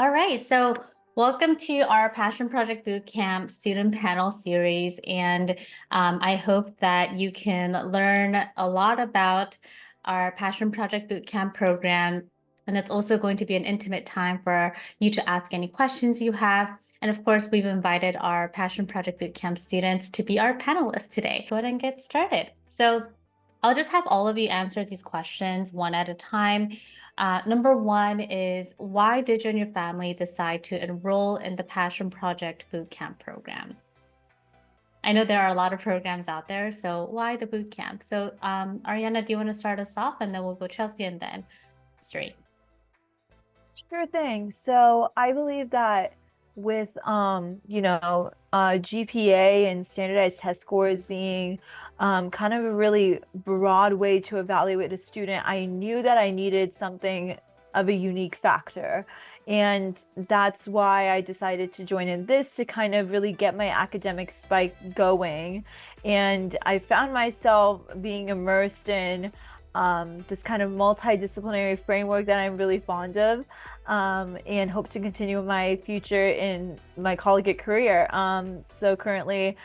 All right, so welcome to our Passion Project Bootcamp student panel series. And I hope that you can learn a lot about our Passion Project Bootcamp program. And it's also going to be an intimate time for you to ask any questions you have. And of course, we've invited our Passion Project Bootcamp students to be our panelists today. Go ahead and get started. So I'll just have all of you answer these questions one at a time. Number one is, why did you and your family decide to enroll in the Passion Project Bootcamp program? I know there are a lot of programs out there, so why the bootcamp? So Ariana, do you want to start us off, and then we'll go Chelsea and then Sri. Sure thing. So I believe that with GPA and standardized test scores being kind of a really broad way to evaluate a student, I knew that I needed something of a unique factor. And that's why I decided to join in this to kind of really get my academic spike going. And I found myself being immersed in this kind of multidisciplinary framework that I'm really fond of, and hope to continue my future in my collegiate career. So currently,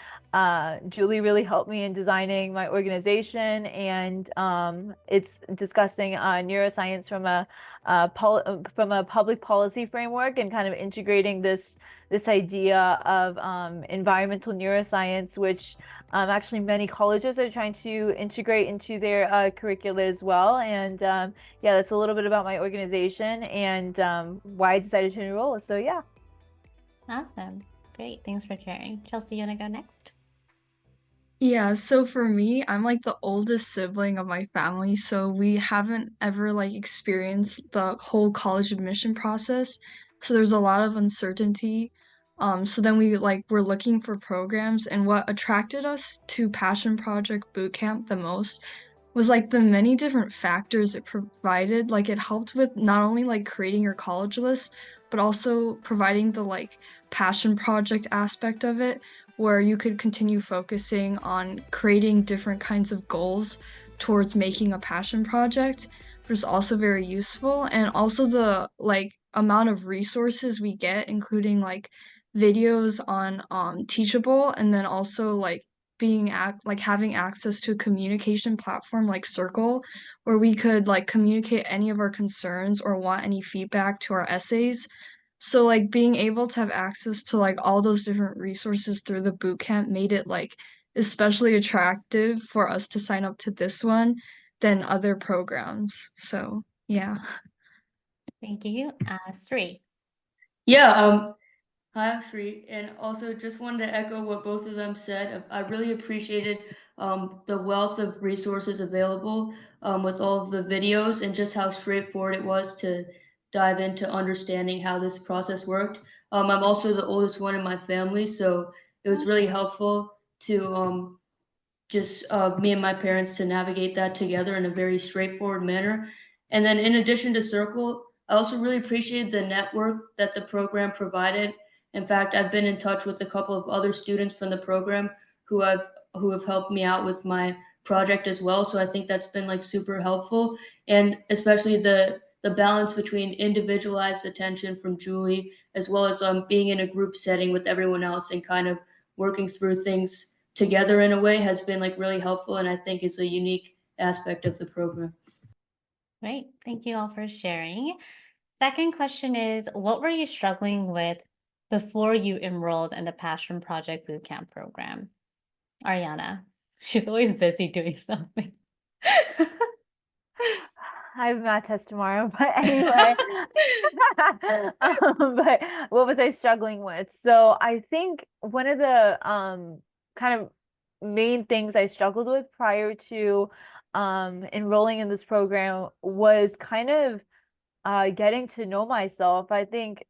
Julie really helped me in designing my organization, and it's discussing neuroscience from a public policy framework and kind of integrating this idea of environmental neuroscience, which actually many colleges are trying to integrate into their curricula as well. And yeah, that's a little bit about my organization and why I decided to enroll. So yeah. Awesome. Great. Thanks for sharing. Chelsea, you want to go next? Yeah, so for me, I'm like the oldest sibling of my family, so we haven't ever like experienced the whole college admission process. So there's a lot of uncertainty. So then we like were looking for programs, and what attracted us to Passion Project Bootcamp the most was like the many different factors it provided. Like it helped with not only like creating your college list, but also providing the like passion project aspect of it, where you could continue focusing on creating different kinds of goals towards making a passion project, which is also very useful. And also the like amount of resources we get, including like videos on Teachable, and then also like having access to a communication platform like Circle, where we could like communicate any of our concerns or want any feedback to our essays. So like being able to have access to like all those different resources through the boot camp made it like especially attractive for us to sign up to this one than other programs. So yeah. Thank you. Sri. Yeah, hi, I'm Shri, and also just wanted to echo what both of them said. I really appreciated the wealth of resources available with all of the videos and just how straightforward it was to dive into understanding how this process worked. I'm also the oldest one in my family, so it was really helpful to just me and my parents to navigate that together in a very straightforward manner. And then, in addition to Circle, I also really appreciated the network that the program provided. In fact, I've been in touch with a couple of other students from the program who have helped me out with my project as well. So I think that's been like super helpful, and especially the balance between individualized attention from Julie as well as being in a group setting with everyone else and kind of working through things together in a way has been like really helpful, and I think is a unique aspect of the program. Great. Thank you all for sharing. Second question is, what were you struggling with before you enrolled in the Passion Project Bootcamp program? Ariana, she's always busy doing something. I have a math test tomorrow, but anyway. But what was I struggling with? So I think one of the kind of main things I struggled with prior to enrolling in this program was kind of getting to know myself. I think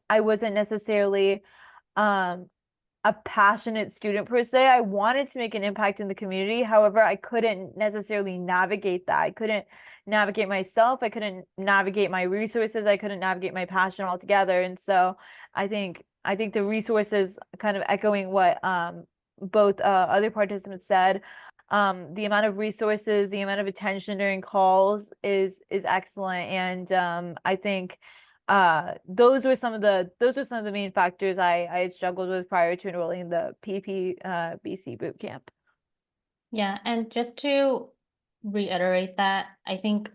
I wasn't necessarily um a passionate student per se. I wanted to make an impact in the community. However, I couldn't necessarily navigate that. I couldn't navigate myself. I couldn't navigate my resources. I couldn't navigate my passion altogether. And so I think the resources, kind of echoing what both other participants said, the amount of resources, the amount of attention during calls is excellent. And I think those were some of the main factors I had struggled with prior to enrolling in the PPBC bootcamp. Yeah, and just to reiterate that, I think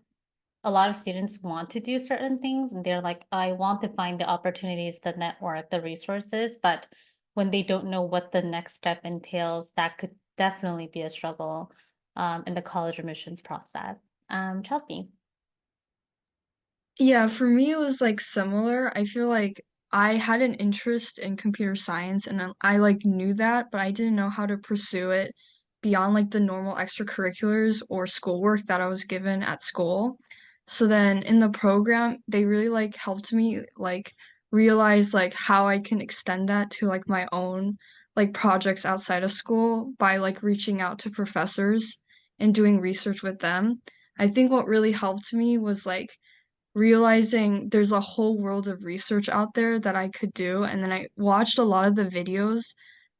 a lot of students want to do certain things and they're like, I want to find the opportunities, the network, the resources, but when they don't know what the next step entails, that could definitely be a struggle in the college admissions process. Chelsea. Yeah, for me it was like similar. I feel like I had an interest in computer science and I like knew that, but I didn't know how to pursue it beyond like the normal extracurriculars or schoolwork that I was given at school. So then in the program, they really like helped me like realize like how I can extend that to like my own like projects outside of school by like reaching out to professors and doing research with them. I think what really helped me was like realizing there's a whole world of research out there that I could do. And then I watched a lot of the videos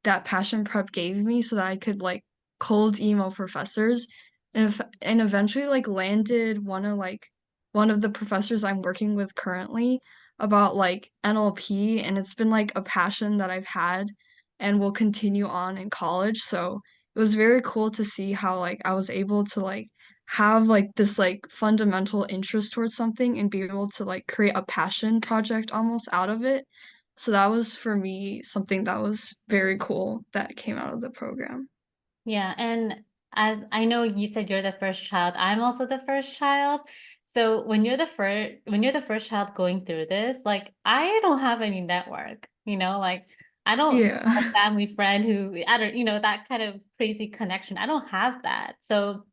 that Passion Prep gave me so that I could like cold email professors and eventually like landed one of the professors I'm working with currently about like NLP, and it's been like a passion that I've had and will continue on in college. So it was very cool to see how like I was able to like have like this like fundamental interest towards something and be able to like create a passion project almost out of it. So that was for me something that was very cool that came out of the program. Yeah, and as I know you said you're the first child, I'm also the first child. So when you're the first child going through this, like I don't have any network, like I don't Yeah. have a family friend who I don't, that kind of crazy connection. I don't have that. So,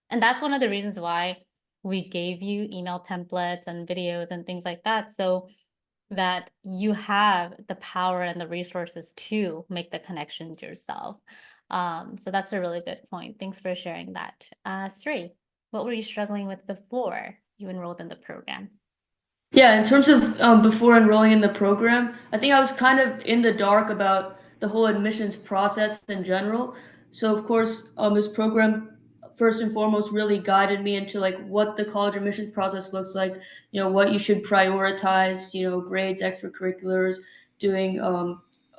and that's one of the reasons why we gave you email templates and videos and things like that. So that you have the power and the resources to make the connections yourself. So that's a really good point. Thanks for sharing that. Sri, what were you struggling with before you enrolled in the program? Yeah, in terms of before enrolling in the program, I think I was kind of in the dark about the whole admissions process in general. So of course, this program first and foremost really guided me into like what the college admissions process looks like. What you should prioritize. Grades, extracurriculars, doing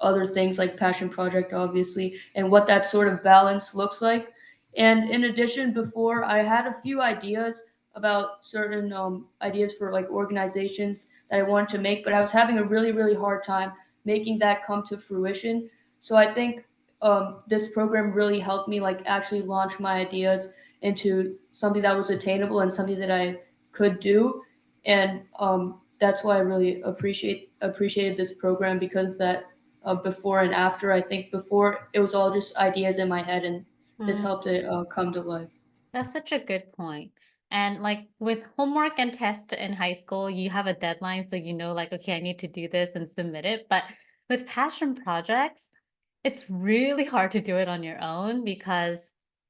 other things like passion project, obviously, and what that sort of balance looks like. And in addition, before I had a few ideas about certain ideas for like organizations that I wanted to make, but I was having a really, really hard time making that come to fruition. So I think this program really helped me like actually launch my ideas into something that was attainable and something that I could do. And that's why I really appreciated this program because of that before and after. I think before it was all just ideas in my head, and this Mm, helped it come to life. that's such a good point. And like with homework and tests in high school, you have a deadline, so like, okay, I need to do this and submit it. But with passion projects, it's really hard to do it on your own because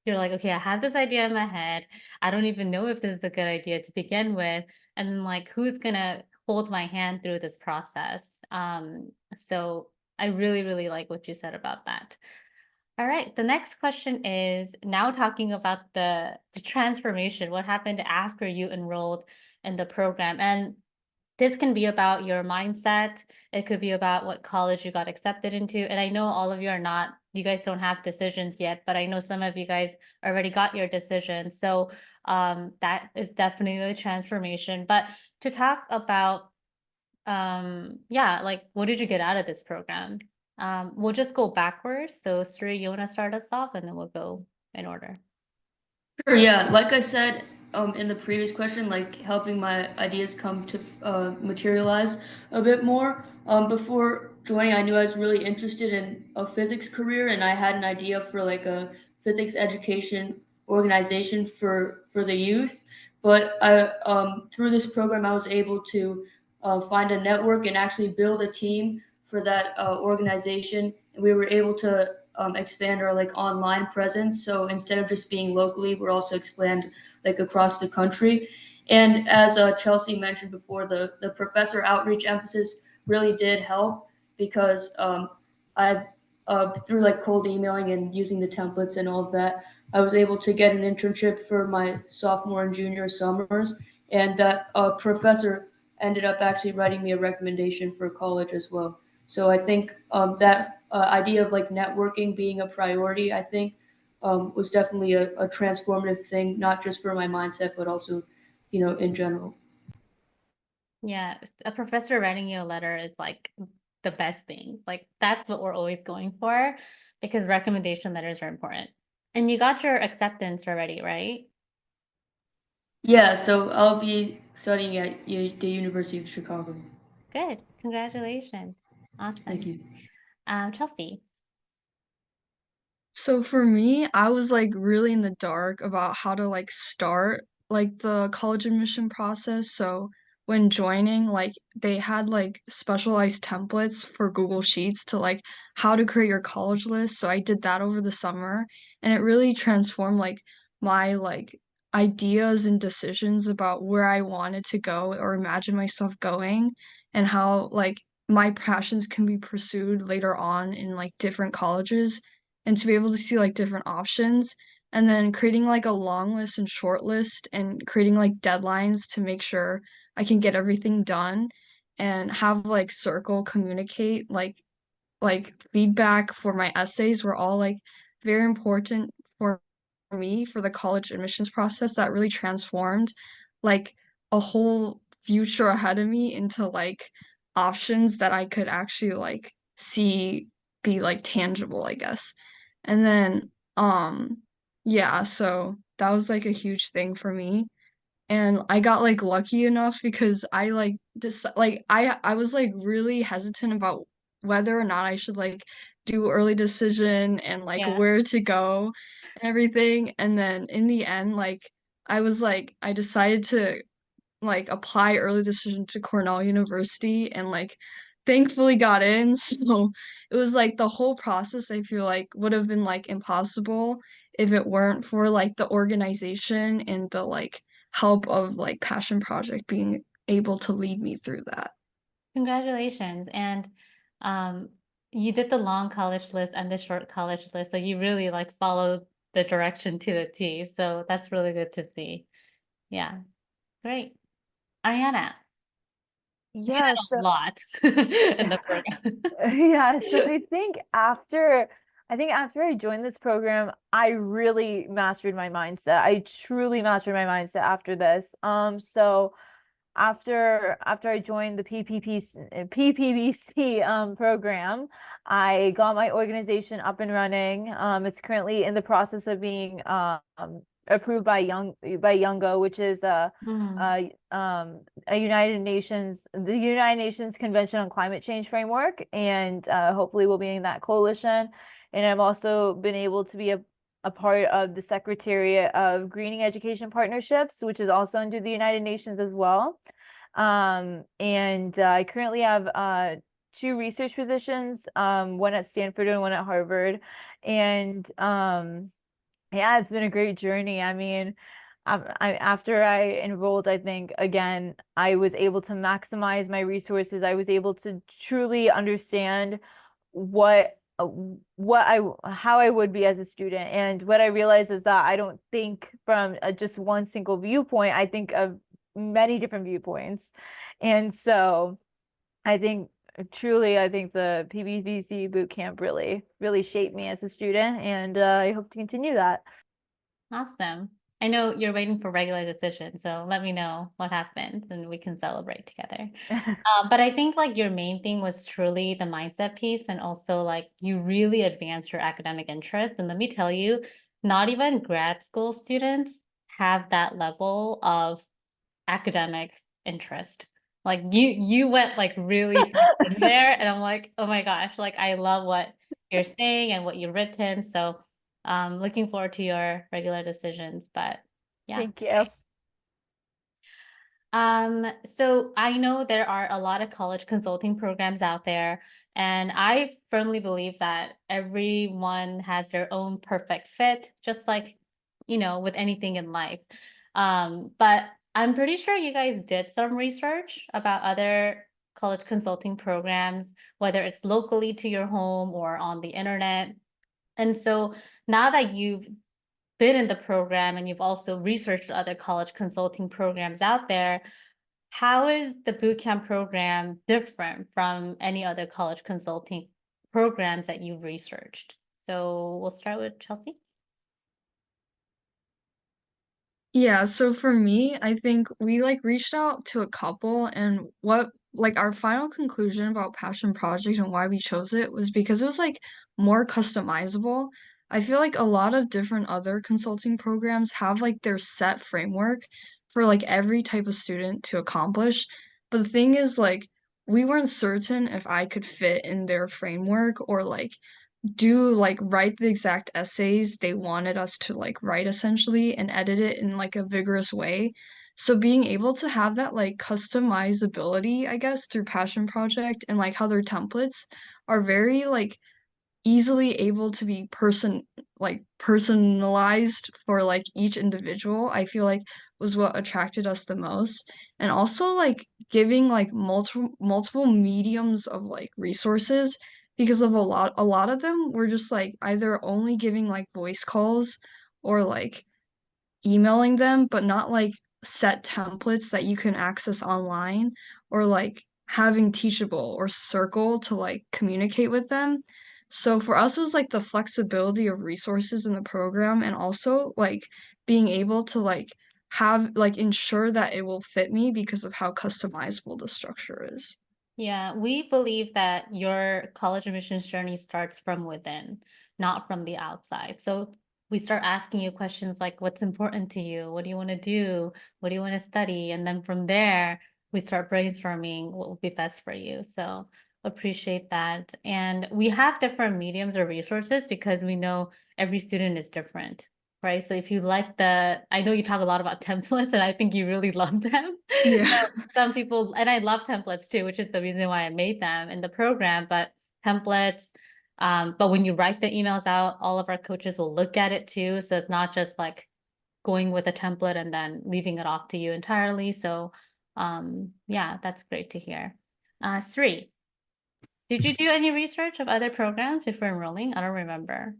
you're like, okay, I have this idea in my head. I don't even know if this is a good idea to begin with. And then, like, who's gonna hold my hand through this process? So I really, really like what you said about that. All right, the next question is now talking about the transformation, what happened after you enrolled in the program. And this can be about your mindset. It could be about what college you got accepted into. And I know all of you are not, you guys don't have decisions yet, but I know some of you guys already got your decision. So that is definitely a transformation. But to talk about, yeah, like what did you get out of this program? We'll just go backwards. So Sri, you want to start us off and then we'll go in order. Sure, yeah. Like I said in the previous question, like helping my ideas come to materialize a bit more. Before joining, I knew I was really interested in a physics career, and I had an idea for like a physics education organization for the youth. But through this program, I was able to find a network and actually build a team for that organization, and we were able to expand our like online presence. So instead of just being locally, we're also expand like across the country. And as Chelsea mentioned before, the professor outreach emphasis really did help because I through like cold emailing and using the templates and all of that, I was able to get an internship for my sophomore and junior summers, and that professor ended up actually writing me a recommendation for college as well. So I think that idea of like networking being a priority, I think, was definitely a transformative thing, not just for my mindset, but also, in general. Yeah, a professor writing you a letter is like the best thing. Like that's what we're always going for because recommendation letters are important. And you got your acceptance already, right? Yeah, so I'll be studying at the University of Chicago. Good. Congratulations. Thank Awesome. you. Chelsea. So for me, I was like really in the dark about how to like start like the college admission process. So when joining, like they had like specialized templates for Google Sheets to like how to create your college list. So I did that over the summer and it really transformed like my like ideas and decisions about where I wanted to go or imagine myself going and how like my passions can be pursued later on in like different colleges and to be able to see like different options and then creating like a long list and short list and creating like deadlines to make sure I can get everything done and have like circle communicate like feedback for my essays were all like very important for me for the college admissions process that really transformed like a whole future ahead of me into like options that I could actually like see be like tangible, I guess. And then yeah, so that was like a huge thing for me. And I got like lucky enough because I like like I was like really hesitant about whether or not I should like do early decision and like Yeah. where to go and everything. And then in the end, like I was like I decided to like apply early decision to Cornell University and like thankfully got in. So it was like the whole process I feel like would have been like impossible if it weren't for like the organization and the like help of like Passion Project being able to lead me through that. Congratulations. And um, you did the long college list and the short college list. So you really like followed the direction to the T. So that's really good to see. Yeah, great. Ariana, you Yeah, did a so lot in the program. yeah, so I think after I joined this program, I really mastered my mindset. I truly mastered my mindset after this. So after I joined the PPBC program, I got my organization up and running. It's currently in the process of being approved by Youngo, which is Mm, a the United Nations Convention on Climate Change framework, and hopefully we'll be in that coalition. And I've also been able to be a part of the Secretariat of Greening Education Partnerships, which is also under the United Nations as well. And I currently have two research positions, one at Stanford and one at Harvard. And yeah, it's been a great journey. I mean, after I enrolled, I think again, I was able to maximize my resources. I was able to truly understand what how I would be as a student. And what I realized is that I don't think from just one single viewpoint. I think of many different viewpoints. And so I think I think the PBBC boot camp really shaped me as a student, and I hope to continue that. awesome. I know you're waiting for regular decision, so let me know what happens and we can celebrate together. But I think like your main thing was truly the mindset piece and also like you really advanced your academic interest. And let me tell you, not even grad school students have that level of academic interest. Like you went like really deep in there and I'm like, oh my gosh, like I love what you're saying and what you've written. So looking forward to your regular decisions. But yeah. Thank you. So I know there are a lot of college consulting programs out there, and I firmly believe that everyone has their own perfect fit, just like, with anything in life. But I'm pretty sure you guys did some research about other college consulting programs, whether it's locally to your home or on the internet. And so now that you've been in the program and you've also researched other college consulting programs out there, how is the bootcamp program different from any other college consulting programs that you've researched? So we'll start with Chelsea. Yeah, so for me, I think we like reached out to a couple, and what like our final conclusion about Passion Project and why we chose it was because it was like more customizable. I feel like a lot of different other consulting programs have like their set framework for like every type of student to accomplish. But the thing is like we weren't certain if I could fit in their framework or like do like write the exact essays they wanted us to like write essentially and edit it in like a vigorous way. So being able to have that like customizability, I guess, through Passion Project and like how their templates are very like easily able to be personalized for like each individual, I feel like was what attracted us the most. And also like giving like multiple mediums of like resources because of a lot of them were just like either only giving like voice calls or like emailing them, but not like set templates that you can access online or like having Teachable or Circle to like communicate with them. So for us, it was like the flexibility of resources in the program and also like being able to like have like ensure that it will fit me because of how customizable the structure is. Yeah, we believe that your college admissions journey starts from within, not from the outside. So we start asking you questions like, what's important to you? What do you want to do? What do you want to study? And then from there, we start brainstorming what will be best for you. So appreciate that. And we have different mediums or resources because we know every student is different, right? So if you like I know you talk a lot about templates and I think you really love them. Yeah. Some people, and I love templates too, which is the reason why I made them in the program, but templates, but when you write the emails out, all of our coaches will look at it too. So it's not just like going with a template and then leaving it off to you entirely. So yeah, that's great to hear. Sri, did you do any research of other programs before enrolling? I don't remember.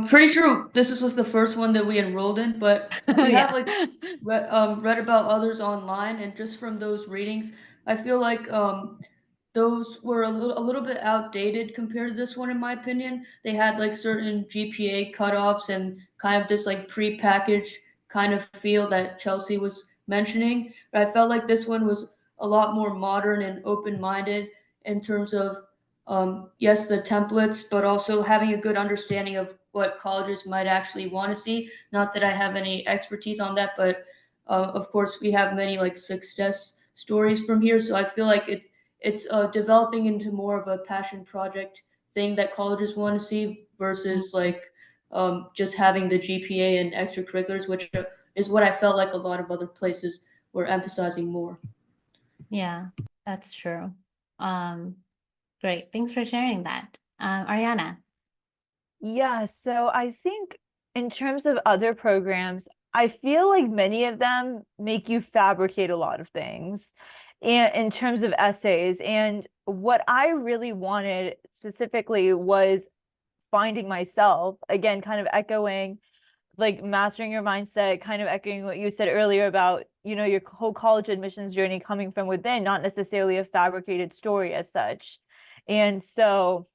Pretty sure this is the first one that we enrolled in, but we have Yeah. like read about others online, and just from those readings, I feel like those were a little bit outdated compared to this one, in my opinion. They had like certain GPA cutoffs and kind of this like pre-packaged kind of feel that Chelsea was mentioning. But I felt like this one was a lot more modern and open-minded in terms of yes, the templates, but also having a good understanding of what colleges might actually want to see. Not that I have any expertise on that, but of course we have many like success stories from here. So I feel like it's developing into more of a passion project thing that colleges want to see versus like just having the GPA and extracurriculars, which is what I felt like a lot of other places were emphasizing more. Yeah, that's true. Um, Great. Thanks for sharing that. Ariana. Yeah, so I think in terms of other programs, I feel like many of them make you fabricate a lot of things and in terms of essays. And what I really wanted specifically was finding myself, again, kind of echoing like mastering your mindset, kind of echoing what you said earlier about, your whole college admissions journey coming from within, not necessarily a fabricated story as such. And so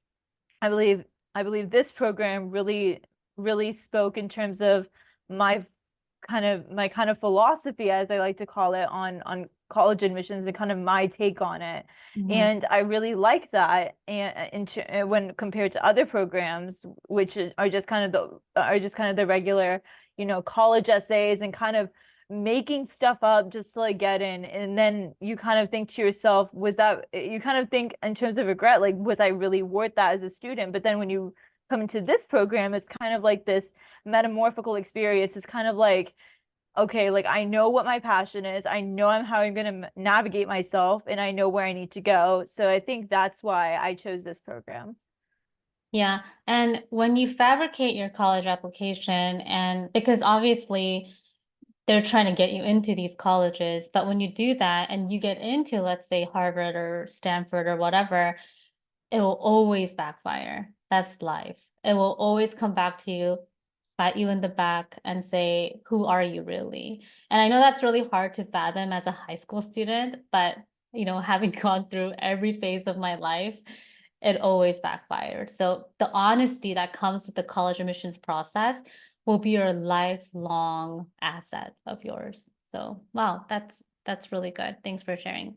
I believe this program really spoke in terms of my my kind of philosophy, as I like to call it, on college admissions and kind of my take on it. And I really like that, and when compared to other programs, which are just kind of the regular, college essays and kind of making stuff up just to like get in. And then you kind of think to yourself, you kind of think in terms of regret, like, was I really worth that as a student? But then when you come into this program, it's kind of like this metamorphical experience. It's kind of like, okay, like I know what my passion is. I know how I'm going to navigate myself, and I know where I need to go. So I think that's why I chose this program. Yeah. And when you fabricate your college application, and because obviously they're trying to get you into these colleges, but when you do that and you get into, let's say, Harvard or Stanford or whatever, it will always backfire. That's life. It will always come back to you pat you in the back and say, who are you really? And I know that's really hard to fathom as a high school student, but having gone through every phase of my life, it always backfired. So the honesty that comes with the college admissions process will be your lifelong asset of yours. So wow, that's really good. Thanks for sharing.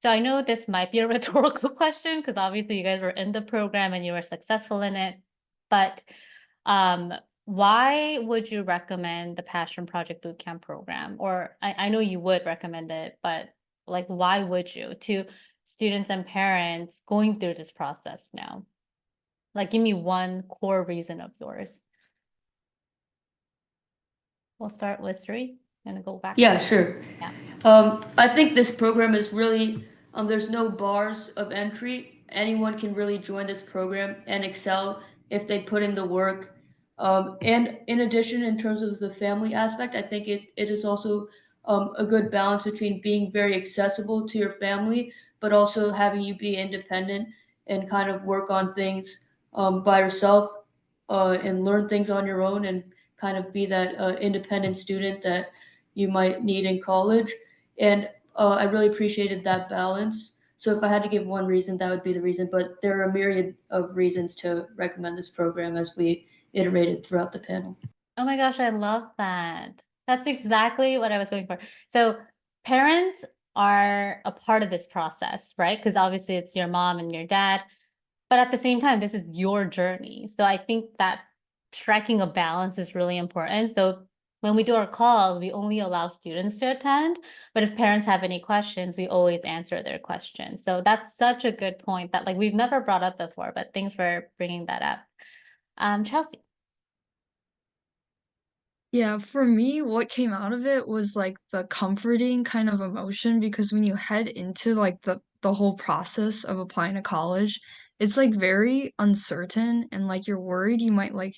So I know this might be a rhetorical question because obviously you guys were in the program and you were successful in it, but why would you recommend the Passion Project Bootcamp program? Or I know you would recommend it, but like, why would you to students and parents going through this process now? Like, give me one core reason of yours. We'll start with Sri and go back. Yeah, sure. Yeah. I think this program is really, there's no bars of entry. Anyone can really join this program and excel if they put in the work. And in addition, in terms of the family aspect, I think it is also a good balance between being very accessible to your family, but also having you be independent and kind of work on things by yourself and learn things on your own and kind of be that independent student that you might need in college. And I really appreciated that balance. So if I had to give one reason, that would be the reason. But there are a myriad of reasons to recommend this program as we iterated throughout the panel. Oh my gosh, I love that. That's exactly what I was going for. So parents are a part of this process, right? Because obviously it's your mom and your dad, but at the same time, this is your journey. So I think that striking a balance is really important. So when we do our calls, we only allow students to attend, but if parents have any questions, we always answer their questions. So that's such a good point that like we've never brought up before, but thanks for bringing that up. Chelsea. Yeah, for me, what came out of it was like the comforting kind of emotion because when you head into like the whole process of applying to college, it's like very uncertain and like you're worried you might like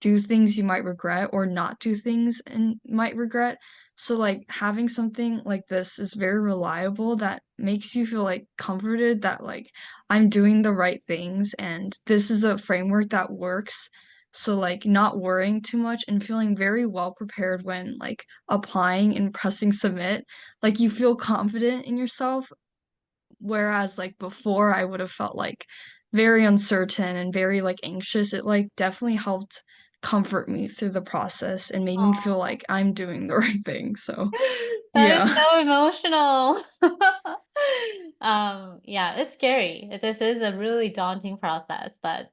do things you might regret or not do things and might regret. So like having something like this is very reliable that makes you feel like comforted that like I'm doing the right things and this is a framework that works, so like not worrying too much and feeling very well prepared when like applying and pressing submit. Like you feel confident in yourself, whereas like before I would have felt like very uncertain and very like anxious. It like definitely helped comfort me through the process and made me feel like I'm doing the right thing. So That is yeah. so emotional. Yeah, it's scary. This is a really daunting process, but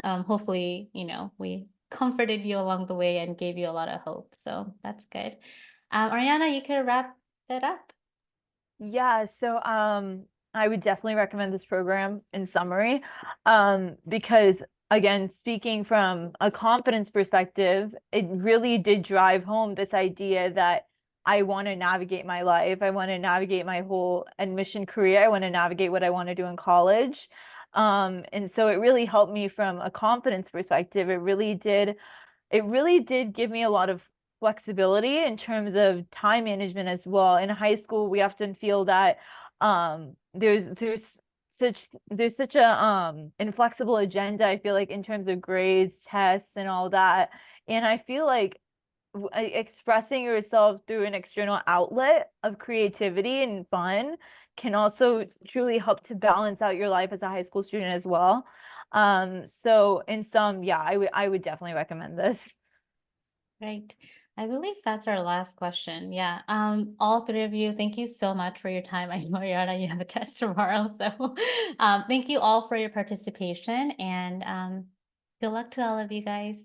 hopefully, we comforted you along the way and gave you a lot of hope. So that's good. Ariana, you could wrap it up. Yeah, so I would definitely recommend this program in summary, because again, speaking from a confidence perspective, it really did drive home this idea that I want to navigate my life. I want to navigate my whole admission career. I want to navigate what I want to do in college. And so it really helped me from a confidence perspective. It really did give me a lot of flexibility in terms of time management as well. In high school, we often feel that there's such a inflexible agenda, I feel like, in terms of grades, tests, and all that. And I feel like expressing yourself through an external outlet of creativity and fun can also truly help to balance out your life as a high school student as well. So in sum, yeah, I would definitely recommend this. Right. I believe that's our last question. Yeah. All three of you, thank you so much for your time. I know, Ariana, you have a test tomorrow. So thank you all for your participation and good luck to all of you guys.